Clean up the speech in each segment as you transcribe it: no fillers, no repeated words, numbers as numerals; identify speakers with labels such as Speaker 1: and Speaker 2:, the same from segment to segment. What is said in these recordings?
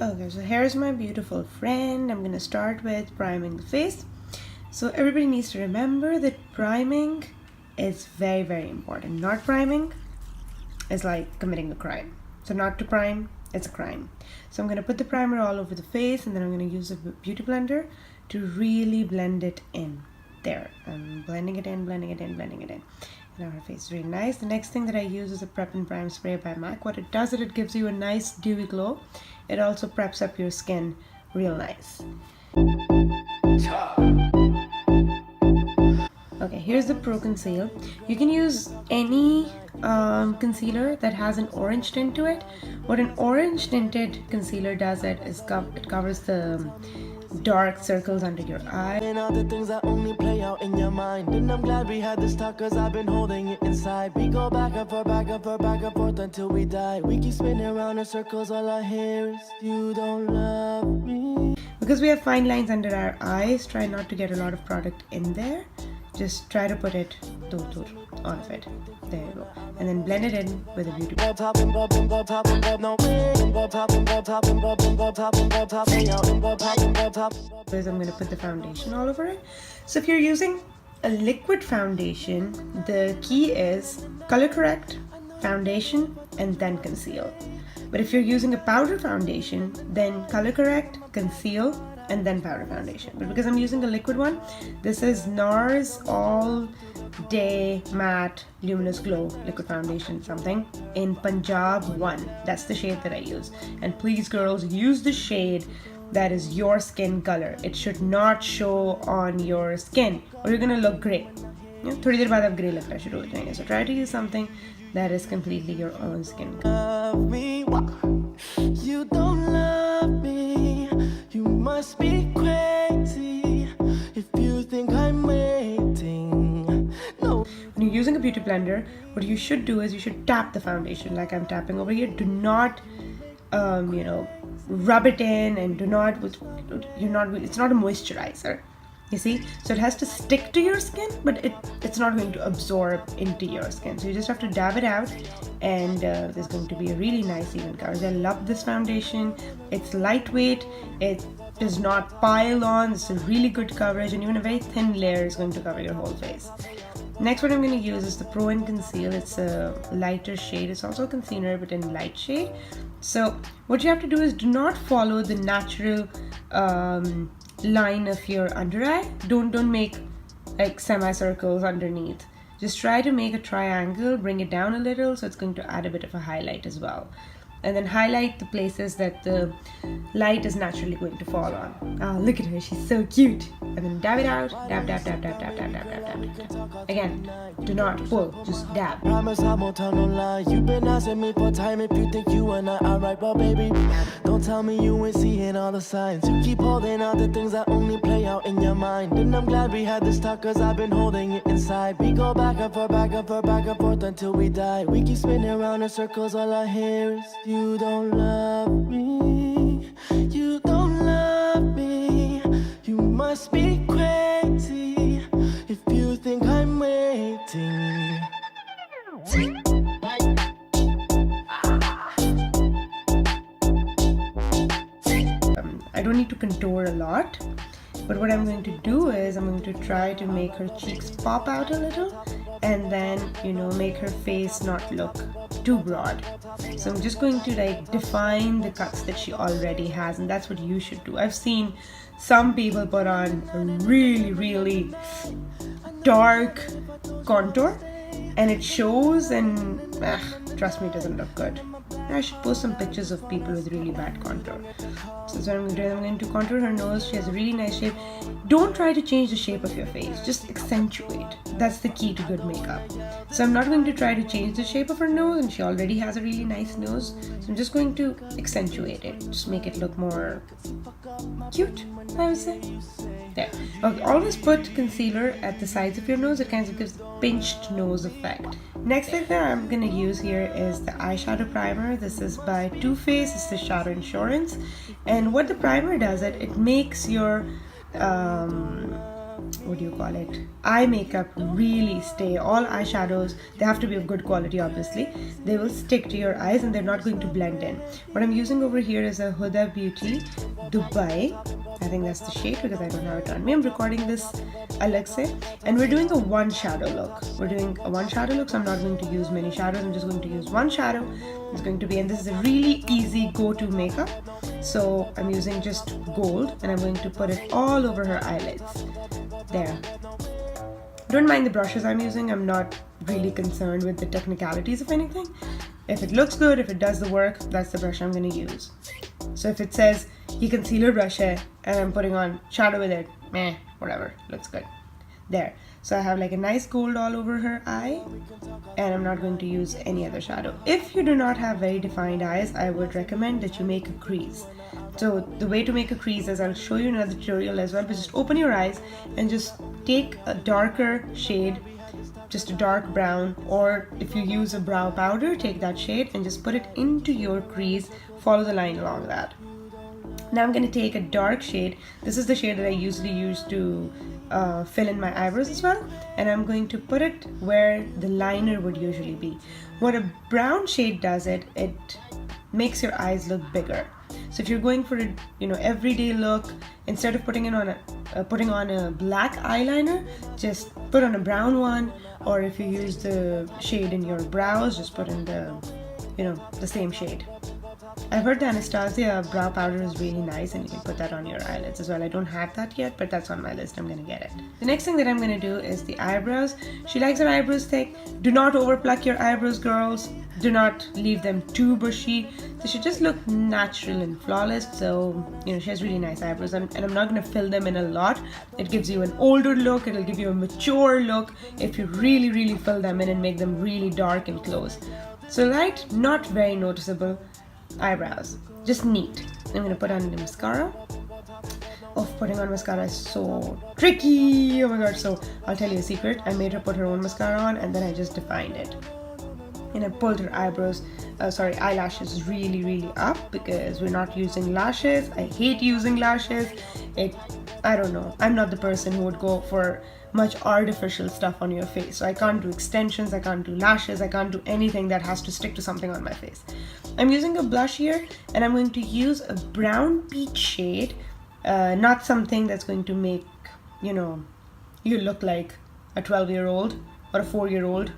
Speaker 1: Okay, so here's my beautiful friend. I'm gonna start with priming the face. So everybody needs to remember that priming is very, very important. Not priming is like committing a crime. So not to prime, it's a crime. So I'm gonna put the primer all over the face, and then I'm gonna use a beauty blender to really blend it in. There, I'm blending it in, blending it in, blending it in. Now her face is really nice. The next thing that I use is a Prep and Prime spray by MAC. What it does is it gives you a nice dewy glow. It also preps up your skin real nice. Okay, here's the Pro Conceal. You can use any concealer that has an orange tint to it. What an orange tinted concealer does it covers the dark circles under your eye.
Speaker 2: And all the things that only play out in your mind. And I'm glad we had this talk, cause I've been holding it inside. We go back and forth, back and forth, back and forth until we die. We keep spinning around in circles, all I hear is you don't love me.
Speaker 1: Because we have fine lines under our eyes, try not to get a lot of product in there. Just try to put it all of it. There you go. And then blend it in with a beauty blender. I'm going to put the foundation all over it. So if you're using a liquid foundation, the key is color correct, foundation, and then conceal. But if you're using a powder foundation, then color correct, conceal, and then powder foundation. But because I'm using a liquid one, this is NARS All Day Matte Luminous Glow Liquid Foundation something in Punjab 1. That's the shade that I use. And please girls, use the shade that is your skin color. It should not show on your skin or you're gonna look gray. थोड़ी देर बाद आप grey लगना शुरू हो जाएंगे. So try to use something that is completely your own skin color.
Speaker 2: You don't love me. You must be crazy if you think I'm waiting. No.
Speaker 1: When you're using a beauty blender, what you should do is you should tap the foundation like I'm tapping over here. Do not, rub it in, and do not. It's not a moisturizer. You see, so it has to stick to your skin, but it's not going to absorb into your skin. So you just have to dab it out, and there's going to be a really nice even coverage. I love this foundation. It's lightweight. It does not pile on. It's a really good coverage, and even a very thin layer is going to cover your whole face. Next, what I'm going to use is the Pro and Conceal. It's a lighter shade. It's also a concealer, but in light shade. So what you have to do is do not follow the natural line of your under eye. Don't make like semicircles underneath. Just try to make a triangle, bring it down a little, so it's going to add a bit of a highlight as well. And then highlight the places that the light is naturally going to fall on. Oh, look at her, she's so cute. And then dab it out, dab, dab, dab, dab, dab, dab, dab, dab, dab. Again, do not pull, just dab.
Speaker 2: Promise I won't tell no lie. You've been asking me for time if you think you and I are right. Well, baby, don't tell me you ain't seeing all the signs. You keep holding out the things that only play out in your mind. And I'm glad we had this talk, cause I've been holding it inside. We go back and forth, back and forth, back and forth until we die. We keep spinning around in circles, all I hear is you don't love me. You don't love me. You must be crazy if you think I'm waiting.
Speaker 1: I don't need to contour a lot, but what I'm going to do is I'm going to try to make her cheeks pop out a little, and then make her face not look too broad. So I'm just going to define the cuts that she already has, and that's what you should do. I've seen some people put on a really, really dark contour and it shows, and trust me, it doesn't look good. I should post some pictures of people with really bad contour. So that's what I'm going to do. I'm going to contour her nose. She has a really nice shape. Don't try to change the shape of your face. Just accentuate. That's the key to good makeup. So I'm not going to try to change the shape of her nose, and she already has a really nice nose. So I'm just going to accentuate it. Just make it look more cute, I would say. There. Okay, always put concealer at the sides of your nose. It kind of gives the pinched nose effect. Next thing that I'm going to use here is the eyeshadow primer. This is by Too Faced. It's the Shadow Insurance. And what the primer does, it makes your what do you call it, eye makeup really stay. All eyeshadows, they have to be of good quality obviously. They will stick to your eyes and they're not going to blend in. What I'm using over here is a Huda Beauty Dubai. I think that's the shade because I don't have it on me. I'm recording this Alexa, and we're doing a one shadow look. We're doing a one shadow look, so I'm not going to use many shadows. I'm just going to use one shadow. It's going to be, and this is a really easy go-to makeup. So I'm using just gold, and I'm going to put it all over her eyelids. There. Don't mind the brushes I'm using. I'm not really concerned with the technicalities of anything. If it looks good, if it does the work, that's the brush I'm going to use. So if it says you concealer brush it and I'm putting on shadow with it, meh, whatever, looks good. There. So I have like a nice gold all over her eye, and I'm not going to use any other shadow. If you do not have very defined eyes, I would recommend that you make a crease. So the way to make a crease is, I'll show you in another tutorial as well, but just open your eyes and just take a darker shade, just a dark brown, or if you use a brow powder, take that shade and just put it into your crease, follow the line along that. Now I'm going to take a dark shade. This is the shade that I usually use to fill in my eyebrows as well, and I'm going to put it where the liner would usually be. What a brown shade does, it makes your eyes look bigger. So if you're going for a everyday look, instead of putting on a black eyeliner, just put on a brown one, or if you use the shade in your brows, just put in the the same shade. I've heard the Anastasia brow powder is really nice, and you can put that on your eyelids as well. I don't have that yet, but that's on my list. I'm gonna get it. The next thing that I'm gonna do is the eyebrows. She likes her eyebrows thick. Do not overpluck your eyebrows, girls. Do not leave them too bushy. They should just look natural and flawless. So, she has really nice eyebrows, and I'm not gonna fill them in a lot. It gives you an older look. It'll give you a mature look if you really, really fill them in and make them really dark and close. So light, not very noticeable eyebrows, just neat. I'm gonna put on the mascara. Oh, putting on mascara is so tricky. Oh my god. So I'll tell you a secret. I made her put her own mascara on, and then I just defined it, and I pulled her eyelashes really, really up, because we're not using lashes. I hate using lashes. I don't know, I'm not the person who would go for much artificial stuff on your face. So I can't do extensions, I can't do lashes, I can't do anything that has to stick to something on my face. I'm using a blush here, and I'm going to use a brown peach shade, not something that's going to make you look like a 12-year-old or a 4-year-old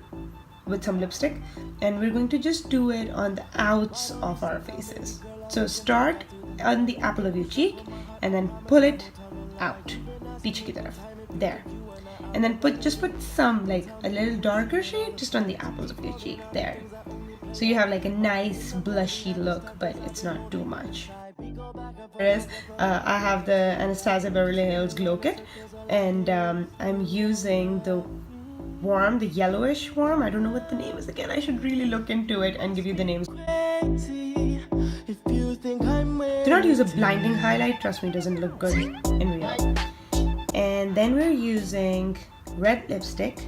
Speaker 1: with some lipstick. And we're going to just do it on the outs of our faces. So start on the apple of your cheek and then pull it out, peach ki taraf, there. And then just put some, like a little darker shade just on the apples of your cheek, there. So you have like a nice blushy look, but it's not too much. I have the Anastasia Beverley Hills Glow Kit, and I'm using the yellowish warm. I don't know what the name is again. I should really look into it and give you the names. Do not use a blinding highlight. Trust me, it doesn't look good in real. And then we're using red lipstick.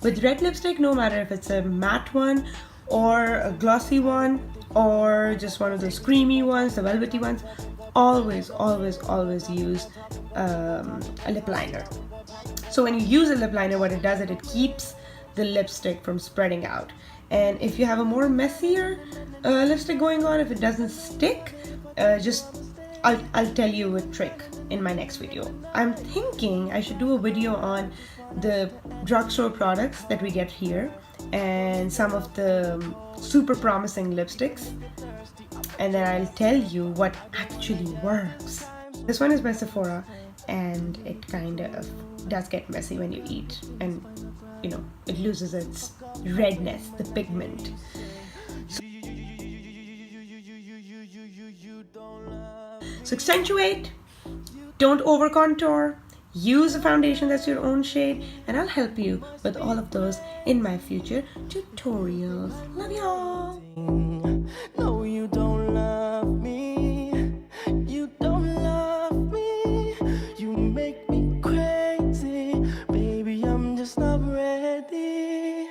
Speaker 1: With red lipstick, no matter if it's a matte one or a glossy one or just one of those creamy ones, the velvety ones, always use a lip liner. So when you use a lip liner, what it does is it keeps the lipstick from spreading out. And if you have a more messier lipstick going on, if it doesn't stick, I'll tell you a trick in my next video. I'm thinking I should do a video on the drugstore products that we get here and some of the super promising lipsticks, and then I'll tell you what actually works. This one is by Sephora, and it kind of does get messy when you eat, and it loses its redness, the pigment. So accentuate, don't over contour, use a foundation that's your own shade, and I'll help you with all of those in my future tutorials. Love y'all.
Speaker 2: No, you don't love me. You don't love me. You make me crazy. Baby, I'm just not ready.